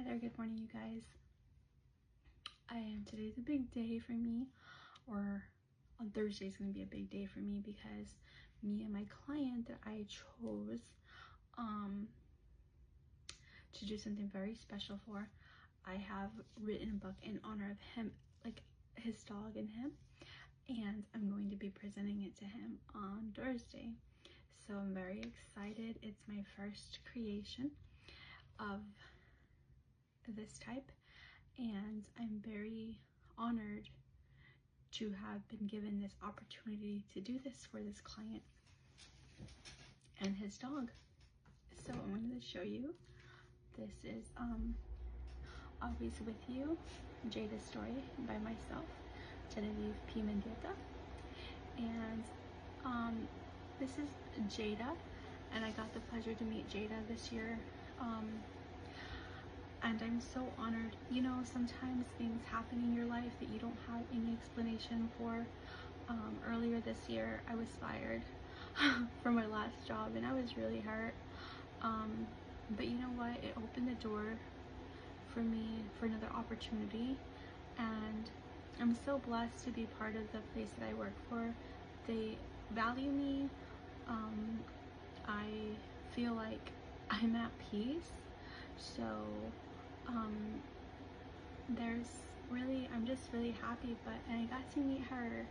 Hi there, good morning you guys. Today's a big day for me, or on Thursday is going to be a big day for me because me and my client that I chose to do something very special for, I have written a book in honor of him, like his dog and him, and I'm going to be presenting it to him on Thursday. So I'm very excited. It's my first creation of this type, and I'm very honored to have been given this opportunity to do this for this client and his dog. So I'm going to show you. This is Always With You, Jada Story by myself, Genevieve P. Mendieta. And this is Jada, and I got the pleasure to meet Jada this year. And I'm so honored. You know, sometimes things happen in your life that you don't have any explanation for. Earlier this year, I was fired from my last job, and I was really hurt. But you know what? It opened the door for me for another opportunity, and I'm so blessed to be part of the place that I work for. They value me. I feel like I'm at peace. So I'm just really happy. And I got to meet her,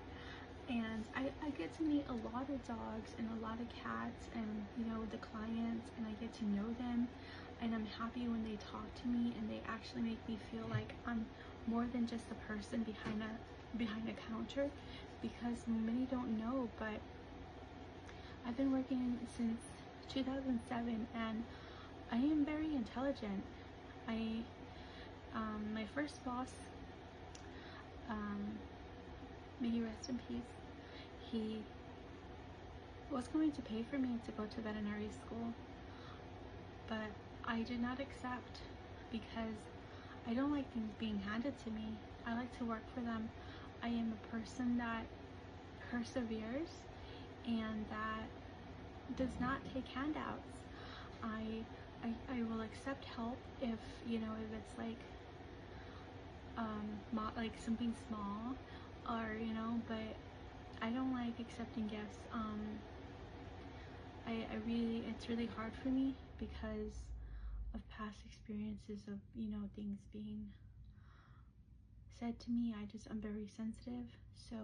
and I get to meet a lot of dogs and a lot of cats, and you know, the clients, and I get to know them, and I'm happy when they talk to me and they actually make me feel like I'm more than just a person behind a counter, because many don't know, but I've been working since 2007 and I am very intelligent. My first boss, may he rest in peace, he was going to pay for me to go to veterinary school, but I did not accept because I don't like things being handed to me. I like to work for them. I am a person that perseveres and that does not take handouts. I will accept help if, you know, if it's like something small, or you know, but I don't like accepting gifts. It's really hard for me because of past experiences of, you know, things being said to me. I'm very sensitive. So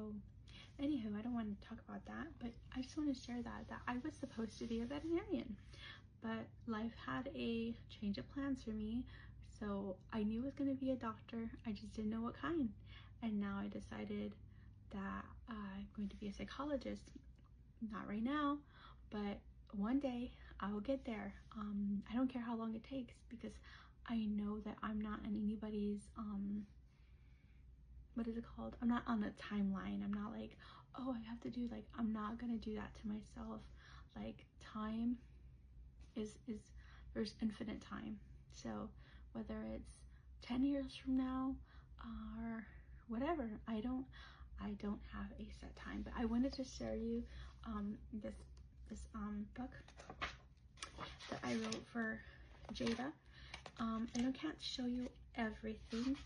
anywho, I don't want to talk about that, but I just want to share that I was supposed to be a veterinarian, but life had a change of plans for me. So I knew it was going to be a doctor, I just didn't know what kind. And now I decided that I'm going to be a psychologist. Not right now, but one day I will get there. I don't care how long it takes, because I know that I'm not in anybody's what is it called? I'm not on a timeline. I'm not like, oh, I have to do, like, I'm not gonna do that to myself. Like, time is there's infinite time. So whether it's 10 years from now or whatever, I don't have a set time. But I wanted to share you this book that I wrote for Jada. I can't show you everything,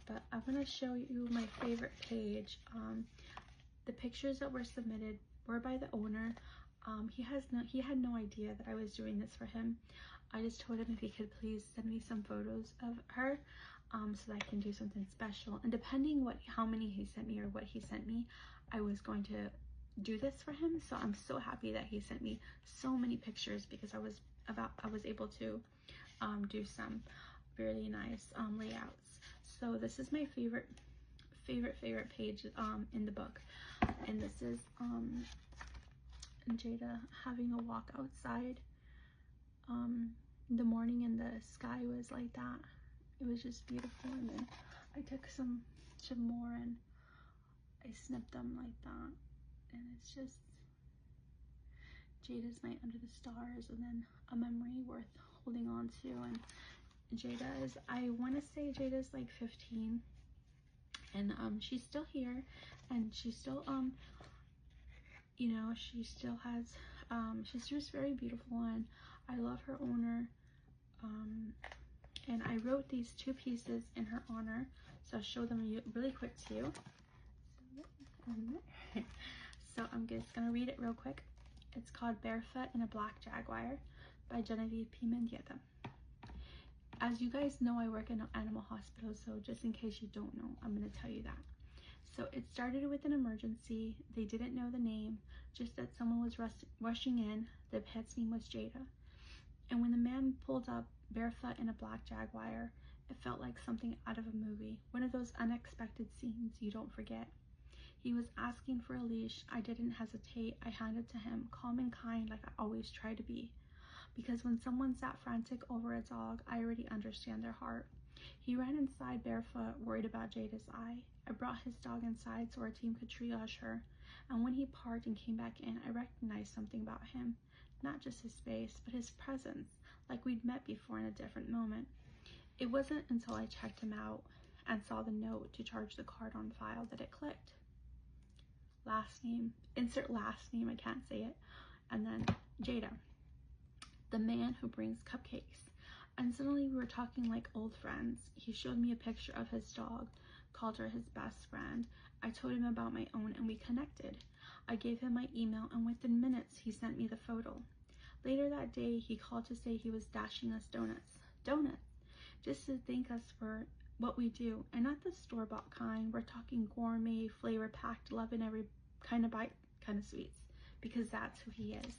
but I want to show you my favorite page. The pictures that were submitted were by the owner. He had no idea that I was doing this for him. I just told him if he could please send me some photos of her, so that I can do something special. And depending how many he sent me or what he sent me, I was going to do this for him. So I'm so happy that he sent me so many pictures, because I was able to do some really nice layouts. So this is my favorite page in the book, and this is Jada having a walk outside in the morning, and the sky was like that. It was just beautiful. And then I took some more and I snipped them like that, and it's just Jada's Night Under the Stars, and then a memory worth holding on to. And Jada is, I want to say Jada's like 15, and she's still here, and she's still you know, she still has she's just very beautiful, and I love her owner. and I wrote these 2 pieces in her honor, so I'll show them really quick to you. So I'm just gonna read it real quick. It's called Barefoot in a Black Jaguar by Genevieve P. Mendieta. As you guys know, I work in an animal hospital, so just in case you don't know, I'm gonna tell you that. So it started with an emergency. They didn't know the name, just that someone was rushing in. The pet's name was Jada. And when the man pulled up barefoot in a black Jaguar, it felt like something out of a movie. One of those unexpected scenes you don't forget. He was asking for a leash. I didn't hesitate. I handed to him, calm and kind like I always try to be. Because when someone's that frantic over a dog, I already understand their heart. He ran inside barefoot, worried about Jada's eye. I brought his dog inside so our team could triage her. And when he parked and came back in, I recognized something about him. Not just his face, but his presence, like we'd met before in a different moment. It wasn't until I checked him out and saw the note to charge the card on file that it clicked. Last name, insert last name, I can't say it. And then Jada, the man who brings cupcakes. And suddenly we were talking like old friends. He showed me a picture of his dog, called her his best friend. I told him about my own and we connected. I gave him my email and within minutes he sent me the photo. Later that day he called to say he was dashing us donuts, just to thank us for what we do, and not the store-bought kind. We're talking gourmet, flavor-packed, love in every kind of bite kind of sweets, because that's who he is.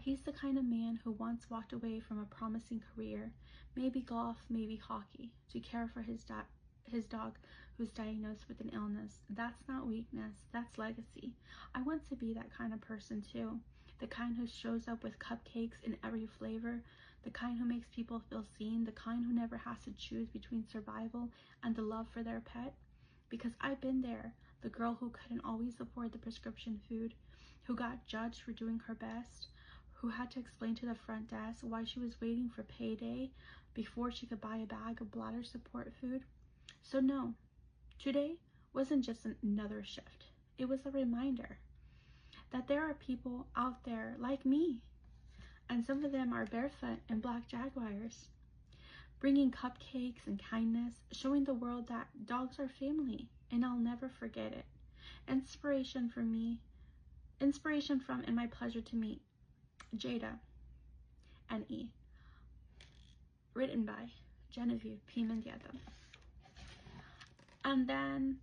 He's the kind of man who once walked away from a promising career, maybe golf, maybe hockey, to care for his dog who's diagnosed with an illness. That's not weakness, that's legacy. I want to be that kind of person too. The kind who shows up with cupcakes in every flavor, the kind who makes people feel seen, the kind who never has to choose between survival and the love for their pet. Because I've been there, the girl who couldn't always afford the prescription food, who got judged for doing her best, who had to explain to the front desk why she was waiting for payday before she could buy a bag of bladder support food. So no, today wasn't just another shift. It was a reminder that there are people out there like me, and some of them are barefoot in black Jaguars, bringing cupcakes and kindness, showing the world that dogs are family, and I'll never forget it. Inspiration from and my pleasure to meet Jada and E. Written by Genevieve P. Mendieta. And then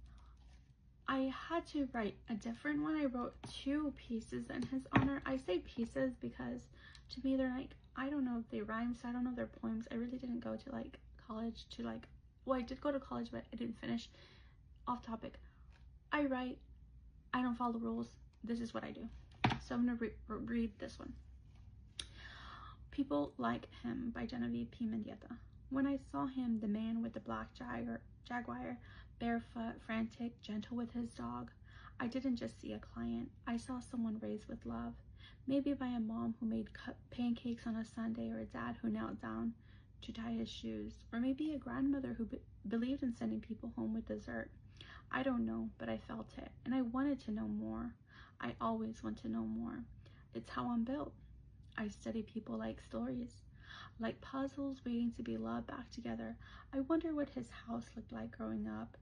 I had to write a different one. I wrote 2 pieces in his honor. I say pieces because to me they're like, I don't know if they rhyme, so I don't know if they're poems. I really didn't go to like college to like, well, I did go to college, but I didn't finish. Off topic. I write, I don't follow rules. This is what I do. So I'm gonna read this one. People Like Him by Genevieve P. Mendieta. When I saw him, the man with the black Jaguar, barefoot, frantic, gentle with his dog, I didn't just see a client. I saw someone raised with love. Maybe by a mom who made pancakes on a Sunday, or a dad who knelt down to tie his shoes, or maybe a grandmother who believed in sending people home with dessert. I don't know, but I felt it, and I wanted to know more. I always want to know more. It's how I'm built. I study people like stories, like puzzles waiting to be loved back together. I wonder what his house looked like growing up,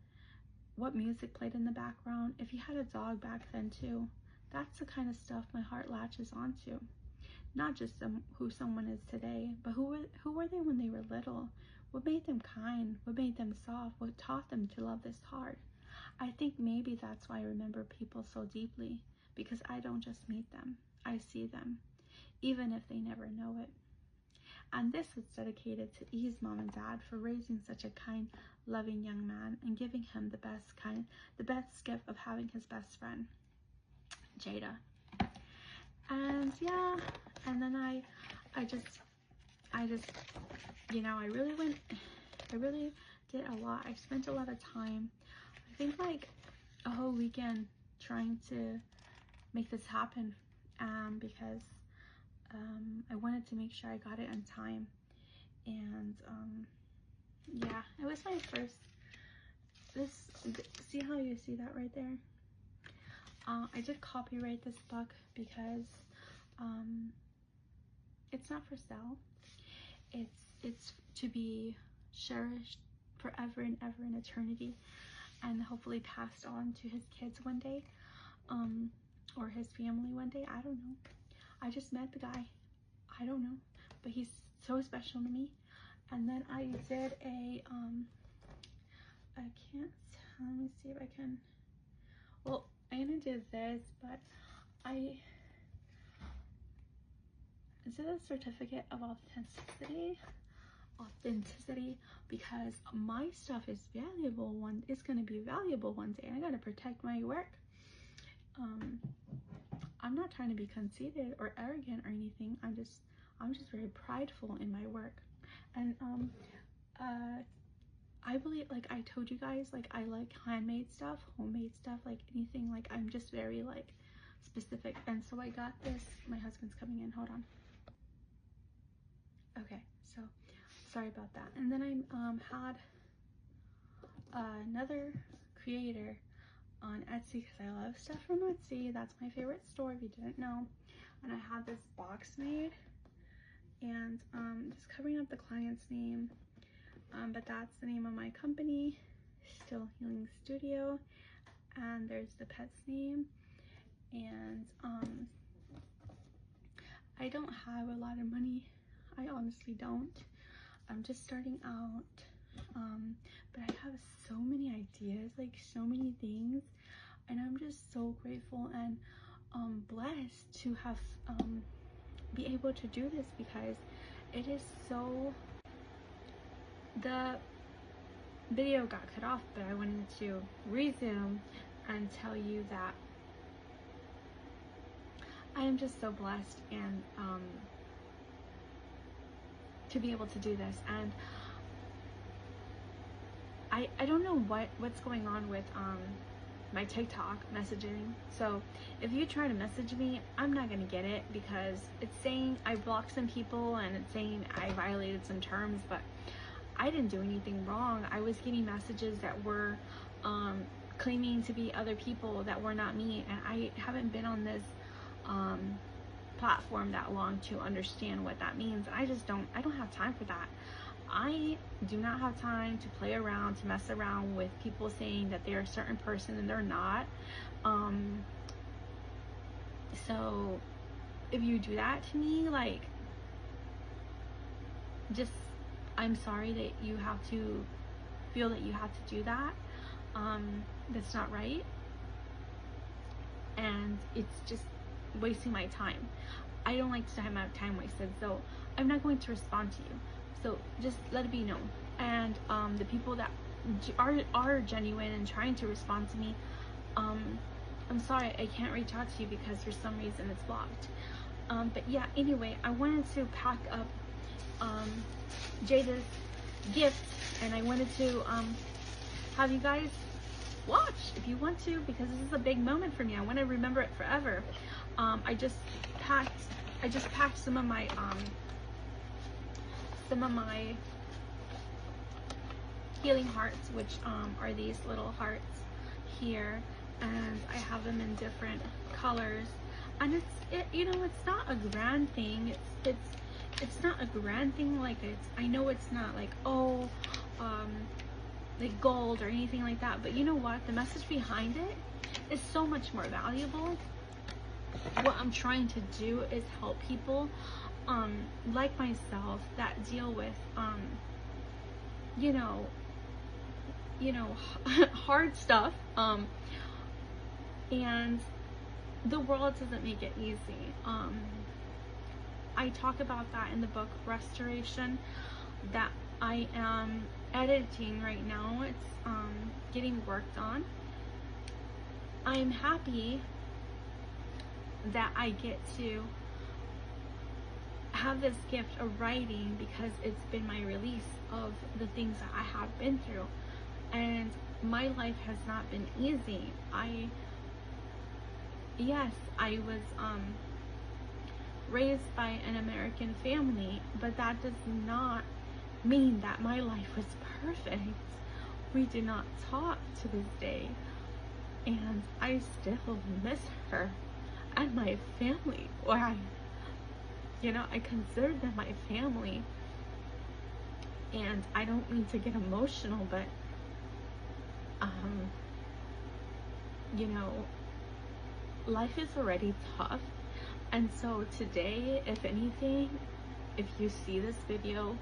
what music played in the background, if he had a dog back then too. That's the kind of stuff my heart latches onto. Not just who someone is today, but who were they when they were little? What made them kind? What made them soft? What taught them to love this hard? I think maybe that's why I remember people so deeply, because I don't just meet them, I see them, even if they never know it. And this is dedicated to E's mom and dad for raising such a kind, loving young man and giving him the best gift of having his best friend, Jada. And yeah, and then I just, you know, I really did a lot. I spent a lot of time, I think like a whole weekend trying to make this happen, because I wanted to make sure I got it in time. And yeah, it was my first, see how you see that right there? I did copyright this book because it's not for sale. It's to be cherished forever and ever in eternity, and hopefully passed on to his kids one day, or his family one day. I don't know. I just met the guy. I don't know, but he's so special to me. And then I did a I can't, let me see if I can, well, I'm gonna do this, but is it a certificate of authenticity, because my stuff is valuable. It's gonna be valuable one day, and I gotta protect my work. I'm not trying to be conceited or arrogant or anything. I'm just very prideful in my work. And I believe, like I told you guys, like I like handmade stuff, homemade stuff, like anything. Like I'm just very like specific. And so I got this. My husband's coming in, hold on. Okay, so sorry about that. And then I had another creator on Etsy, because I love stuff from Etsy. That's my favorite store, if you didn't know. And I had this box made, and just covering up the client's name, but that's the name of my company, Still Healing Studio, and there's the pet's name. And I don't have a lot of money. I honestly don't. I'm just starting out, but I have so many ideas, like so many things, and I'm just so grateful and blessed to have be able to do this, because it is so, the video got cut off, but I wanted to resume and tell you that I am just so blessed and to be able to do this. And I don't know what's going on with my TikTok messaging. So if you try to message me, I'm not gonna get it, because it's saying I blocked some people and it's saying I violated some terms, but I didn't do anything wrong. I was getting messages that were claiming to be other people that were not me, and I haven't been on this platform that long to understand what that means. I don't have time for that. I do not have time to play around, to mess around with people saying that they're a certain person and they're not. So if you do that to me, like, just, I'm sorry that you have to feel that you have to do that. That's not right, and it's just wasting my time. I don't like to have my time wasted, so I'm not going to respond to you. So just let it be known. And the people that are genuine and trying to respond to me, I'm sorry, I can't reach out to you because for some reason it's blocked. But yeah, anyway, I wanted to pack up Jada's gift, and I wanted to have you guys watch if you want to, because this is a big moment for me. I want to remember it forever. I just packed some of my healing hearts, which are these little hearts here, and I have them in different colors. And it's not a grand thing. It's not a grand thing. Like, I know it's not like, oh, like gold or anything like that, but you know what, the message behind it is so much more valuable. What I'm trying to do is help people like myself that deal with hard stuff, and the world doesn't make it easy. I talk about that in the book Restoration that I am editing right now. It's getting worked on. I'm happy that I get to have this gift of writing, because it's been my release of the things that I have been through, and my life has not been easy. Yes, I was raised by an American family, but that does not mean that my life was perfect. We did not talk to this day, and I still miss her and my family, or I consider them my family. And I don't mean to get emotional, but you know, life is already tough. And so today, if anything, if you see this video,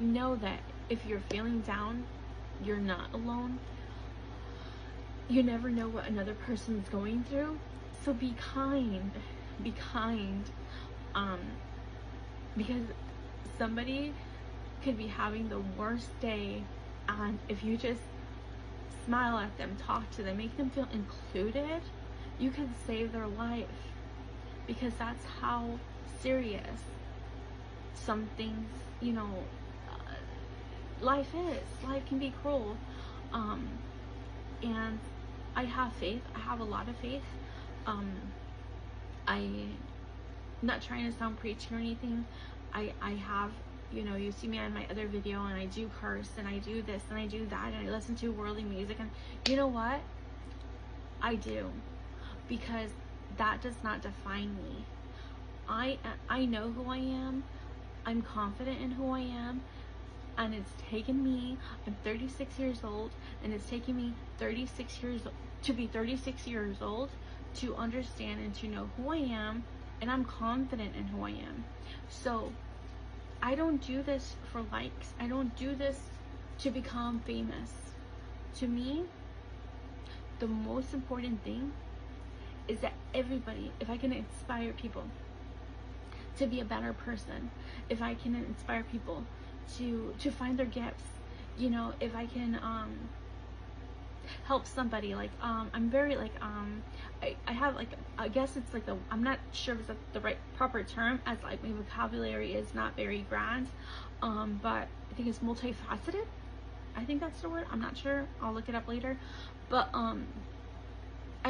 know that if you're feeling down, you're not alone. You never know what another person's going through. So be kind. Be kind. Because somebody could be having the worst day, and if you just smile at them, talk to them, make them feel included, you can save their life. Because that's how serious some things, you know, life is. Life can be cruel. And I have faith. I have a lot of faith. I'm not trying to sound preachy or anything. I have, you know, you see me on my other video, and I do curse, and I do this, and I do that, and I listen to worldly music, and you know what? I do. Because that does not define me. I know who I am. I'm confident in who I am. And it's taken me, I'm 36 years old, and it's taken me 36 years to be 36 years old to understand and to know who I am, and I'm confident in who I am. So I don't do this for likes. I don't do this to become famous. To me, the most important thing is that everybody, if I can inspire people to be a better person, if I can inspire people to find their gifts, you know, if I can help somebody, like I'm very like I have like, I guess it's like I'm not sure if it's the right proper term, as like my vocabulary is not very grand, but I think it's multifaceted. I think that's the word. I'm not sure. I'll look it up later. But I'm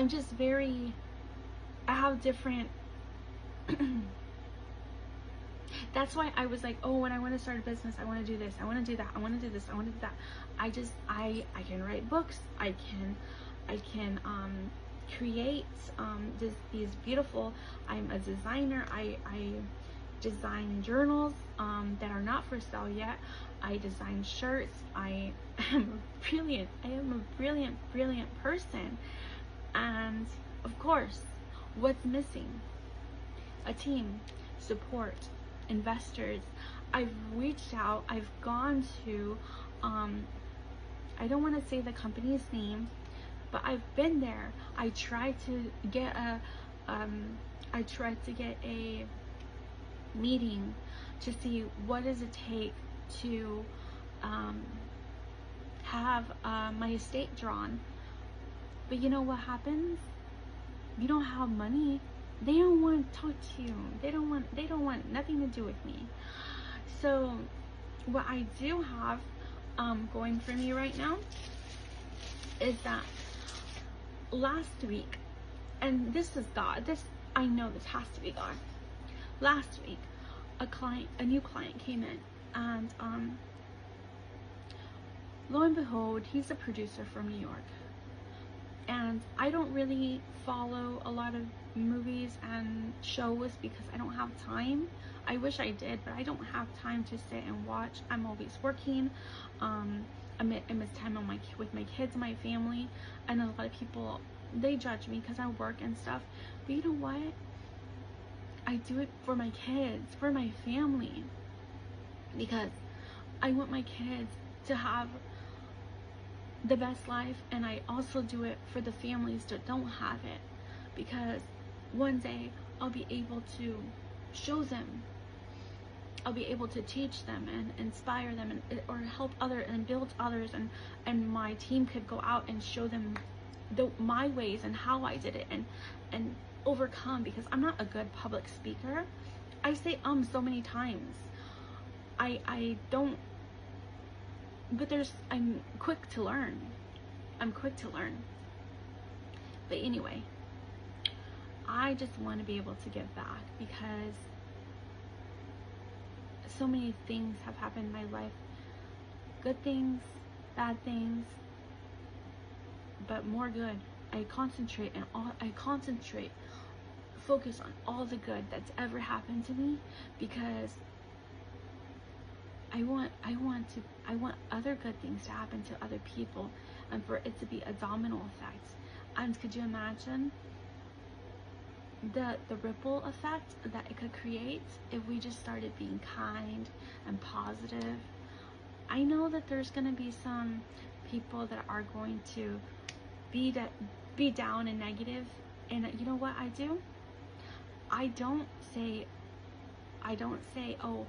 just very, I have different that's why I was like, oh, when I want to start a business, I want to do this, I want to do that, I want to do this, I want to do that. I can write books, I can create these beautiful, I'm a designer, I design journals that are not for sale yet, I design shirts, I am a brilliant person. And of course, what's missing? A team, support, investors. I've reached out, I've gone to I don't want to say the company's name, but I've been there. I tried to get a meeting to see what does it take to have my estate drawn. But you know what happens? You don't have money. They don't want to talk to you. They don't want nothing to do with me. So what I do have going for me right now is that last week, and this is God, I know this has to be God. Last week, a new client came in, and lo and behold, he's a producer from New York. And I don't really follow a lot of movies and shows because I don't have time. I wish I did, but I don't have time to sit and watch. I'm always working. I miss time with my kids and my family. And a lot of people, they judge me because I work and stuff. But you know what? I do it for my kids, for my family. Because I want my kids to have the best life, and I also do it for the families that don't have it, because one day I'll be able to show them, I'll be able to teach them and inspire them, and or help others and build others, and my team could go out and show them my ways and how I did it, and overcome, because I'm not a good public speaker. I say so many times. I don't, but I'm quick to learn. But anyway, I just want to be able to give back, because so many things have happened in my life. Good things, bad things, focus on all the good that's ever happened to me, because I want other good things to happen to other people, and for it to be a domino effect. And could you imagine the ripple effect that it could create if we just started being kind and positive? I know that there's going to be some people that are going to be down and negative, and you know what I do? I don't say, oh,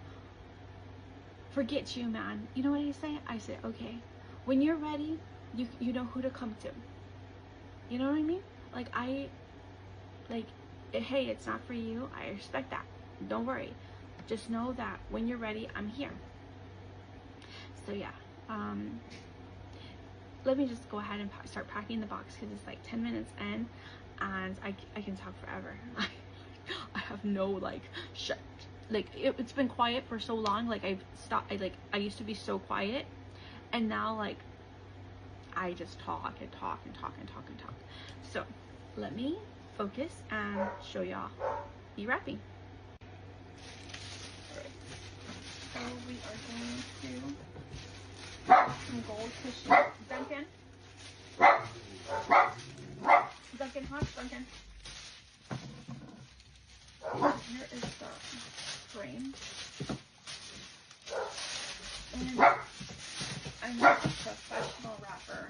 forget you, man. You know what I say? I say, okay, when you're ready, you know who to come to. You know what I mean? Like, hey, it's not for you. I respect that. Don't worry. Just know that when you're ready, I'm here. So yeah, let me just go ahead and start packing the box, because it's like 10 minutes in, and I can talk forever. I have no like shut. Like it's been quiet for so long. Like I've stopped. I used to be so quiet, and now like I just talk and talk and talk and talk and talk. So let me focus and show y'all the wrapping. Alright, so we are going to some gold tissue. Duncan, hot Duncan. Here is the frame, and I'm a professional wrapper.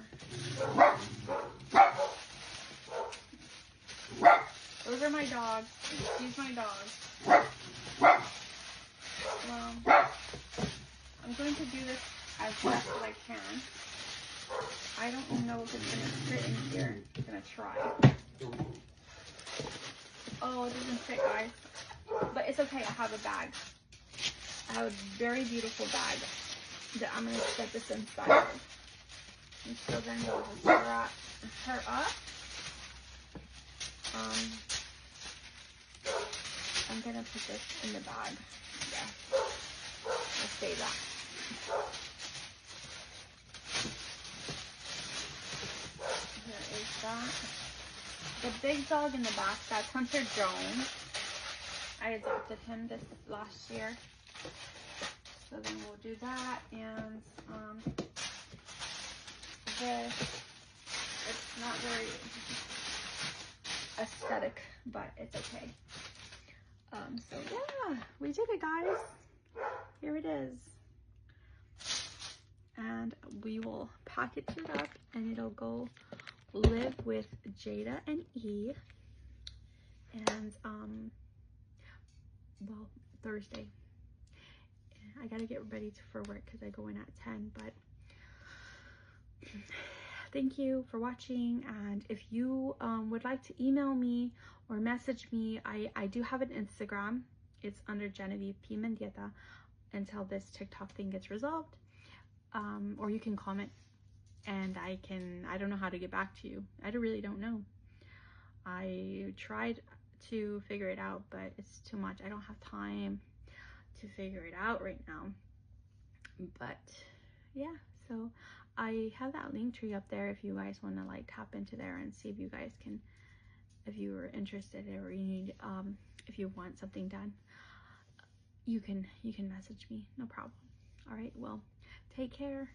Those are my dogs. Excuse my dogs. Well, I'm going to do this as best as I can. I don't know if it's going to fit in here. I'm going to try. Oh, it doesn't fit, guys. But it's okay. I have a bag. I have a very beautiful bag that I'm going to set this inside of. And so then we'll just wrap her up. I'm going to put this in the bag. Yeah. I'll say that. Here is that. The big dog in the back, that's Hunter Jones. I adopted him this last year. So then we'll do that, and this, it's not very aesthetic, but it's okay. So yeah, we did it, guys. Here it is. And we will package it up, and it'll go live with Jada and E. And well, Thursday. I gotta get ready for work because I go in at 10, but thank you for watching. And if you would like to email me or message me, I do have an Instagram. It's under Genevieve P. Mendieta until this TikTok thing gets resolved. Or you can comment, and I don't know how to get back to you. I really don't know. I tried to figure it out, but it's too much. I don't have time to figure it out right now. But yeah, so I have that link tree up there if you guys want to like tap into there and see if you guys can, if you are interested, or you need if you want something done, you can message me, no problem. All right, well, take care.